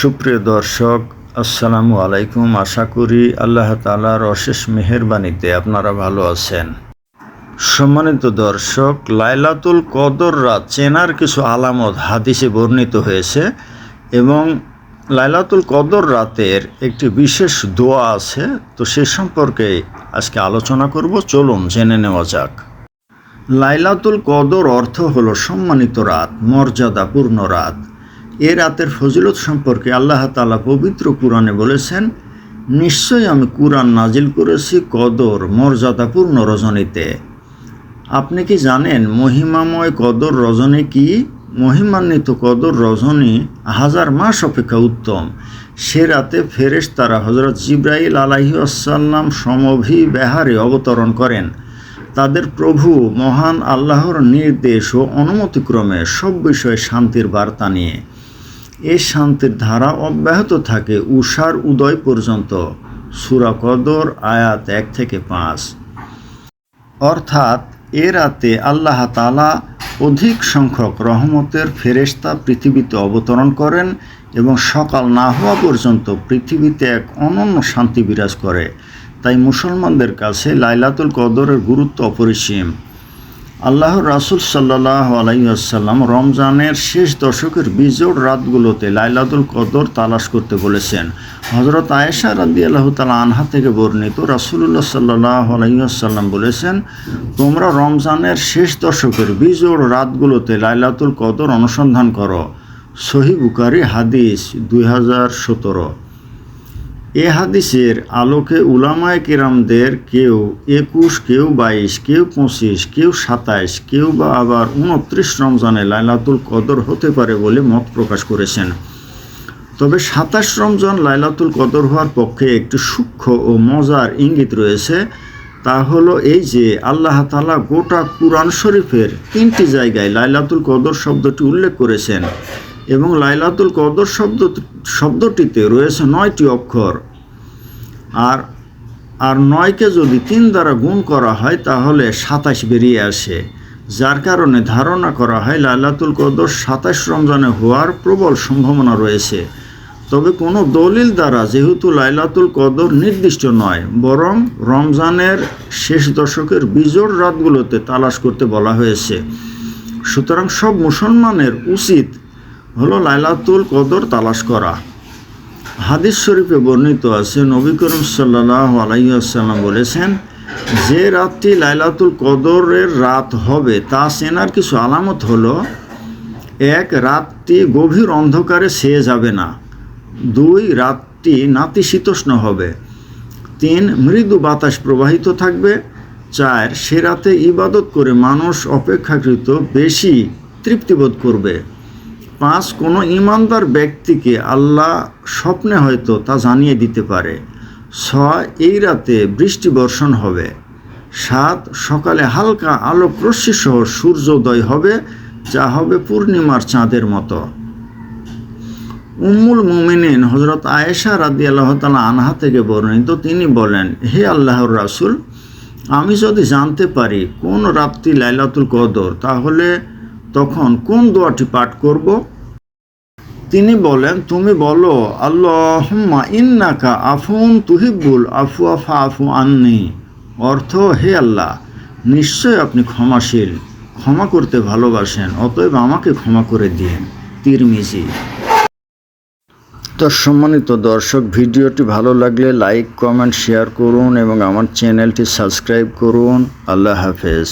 সুপ্রিয় দর্শক, আসসালামু আলাইকুম। আশা করি আল্লাহ তাআলার অশেষ মেহেরবানিতে আপনারা ভালো আছেন। সম্মানিত দর্শক, লাইলাতুল কদর রাত চেনার কিছু আলামত হাদিসে বর্ণিত হয়েছে এবং লাইলাতুল কদর রাতের একটি বিশেষ দোয়া আছে, তো সে সম্পর্কে আজকে আলোচনা করব। চলুন জেনে নেওয়া যাক। লাইলাতুল কদর অর্থ হলো সম্মানিত রাত, মর্যাদাপূর্ণ রাত। এ রাতের ফজিলত সম্পর্কে আল্লাহ তাআলা পবিত্র কুরআনে বলেছেন, নিশ্চয়ই আমি কুরআন নাজিল করেছি কদর মর্যাদাপূর্ণ রজনীতে। আপনি কি জানেন মহিমাময় কদর রজনী কি? মহিমান্বিত কদর রজনী 1000 মাস অপেক্ষা উত্তম। সে রাতে ফেরেশতারা হযরত জিবরাইল আলাইহিস সালাম সমভিব্যাহারে অবতরণ করেন। তাদের প্রভু মহান আল্লাহর নির্দেশ ও অনুমতিক্রমে সব বিষয়ে শান্তির বার্তা নিয়ে। এই শান্তির ধারা অব্যাহত থাকে উষার উদয় পর্যন্ত। সূরা কদর আয়াত 1 থেকে 5। অর্থাৎ এ রাতে আল্লাহ তাআলা অধিক সংখ্যক রহমতের ফেরেশতা পৃথিবীতে অবতরণ করেন এবং সকাল না হওয়া পর্যন্ত পৃথিবীতে এক অনন্য শান্তি বিরাজ করে। তাই মুসলমানদের কাছে লাইলাতুল কদরের গুরুত্ব অপরিসীম। আল্লাহর রাসূল সাল্লাল্লাহু আলাইহি ওয়াসাল্লাম রমজানের শেষ দশকের বিজোড় রাতগুলোতে লাইলাতুল কদর তালাশ করতে বলেছেন। হযরত আয়েশা রাদিয়াল্লাহু তাআলা আনহা থেকে বর্ণিত, রাসূলুল্লাহ সাল্লাল্লাহু আলাইহি ওয়াসাল্লাম বলেছেন, তোমরা রমজানের শেষ দশকের বিজোড় রাতগুলোতে লাইলাতুল কদর অনুসন্ধান করো। সহিহ বুখারী হাদিস 2017। এ হাদিসের আলোকে উলামায়ে কেরামদের কেউ 21, কেউ 22, কেউ 25, কেউ 27, কেউ বা আবার 29 রমজানে লাইলাতুল কদর হতে পারে বলে মত প্রকাশ করেছেন। তবে 27 রমজান লাইলাতুল কদর হওয়ার পক্ষে একটি সূক্ষ্ম ও মজার ইঙ্গিত রয়েছে। তা হলো এই যে আল্লাহ তাআলা গোটা কুরআন শরীফের 3টি জায়গায় লাইলাতুল কদর শব্দটি উল্লেখ করেছেন এবং লাইলাতুল কদর শব্দটিতে রয়েছে 9টি অক্ষর। আর 9কে যদি 3 দ্বারা গুণ করা হয় তাহলে 27 বেরিয়ে আসে, যার কারণে ধারণা করা হয় লাইলাতুল কদর 27 রমজানে হওয়ার প্রবল সম্ভাবনা রয়েছে। তবে কোনো দলিল দ্বারা যেহেতু লাইলাতুল কদর নির্দিষ্ট নয়, বরং রমজানের শেষ দশকের বিজোড় রাতগুলোতে তালাশ করতে বলা হয়েছে, সুতরাং সব মুসলমানের উচিত হলো লাইলাতুল কদর তালাশ করা। হাদিস শরীফে বর্ণিত আছে, নবী করিম সাল্লাল্লাহু আলাইহি ওয়াসাল্লাম বলেছেন, যে রাতটি লাইলাতুল কদরের রাত হবে তা চেনার কিছু আলামত হলো: 1. রাতটি গভীর অন্ধকারে ছেয়ে যাবে না। 2. রাতটি নাতিশীতোষ্ণ হবে। 3. মৃদু বাতাস প্রবাহিত থাকবে। 4. সে রাতে ইবাদত করে মানুষ অপেক্ষাকৃত বেশি তৃপ্তিবোধ করবে। 5. কোনো ঈমানদার ব্যক্তিকে আল্লাহ স্বপ্নে হয়তো তা জানিয়ে দিতে পারে। 6. এই রাতে বৃষ্টি বর্ষণ হবে। 7. সকালে হালকা আলোক রশ্মি সহ সূর্যোদয় হবে, যা হবে পূর্ণিমার চাঁদের মতো। উম্মুল মুমিনিন হযরত আয়েশা রাদিয়াল্লাহু তাআলা আনহা থেকে বর্ণিত, তিনি বলেন, হে আল্লাহর রাসূল, আমি যদি জানতে পারি কোন রাতটি লাইলাতুল কদর, তাহলে তখন কোন দোয়াটি পাঠ করব? তিনি বলেন, তুমি বলো, আল্লাহুম্মা ইন্নাকা আফুন তুহিব্বুল আফওয়া ফাআফু আন্নি। অর্থ, হে আল্লাহ, নিশ্চয় আপনি ক্ষমাশীল, ক্ষমা করতে ভালোবাসেন, অতএব আমাকে ক্ষমা করে দিন। তিরমিজি। তো সম্মানিত দর্শক, ভিডিওটি ভালো লাগলে লাইক, কমেন্ট, শেয়ার করুন এবং আমার চ্যানেলটি সাবস্ক্রাইব করুন। আল্লাহ হাফেজ।